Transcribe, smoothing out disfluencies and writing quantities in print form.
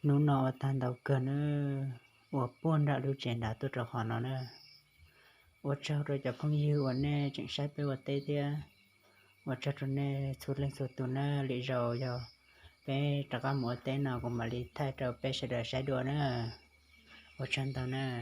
nó nọ tan đầu cơn nữa và buôn đã lưu chuyện đã tôi cho họ nó nữa và cho rồi cho phong yêu và nè chẳng sai bé và tê tia và cho nè xuất lên xuất tụ nè lý rồi giờ bé tất cả mọi tên nào cũng mà lý thay cho bé sẽ được sai đùa nữa và chân tao nè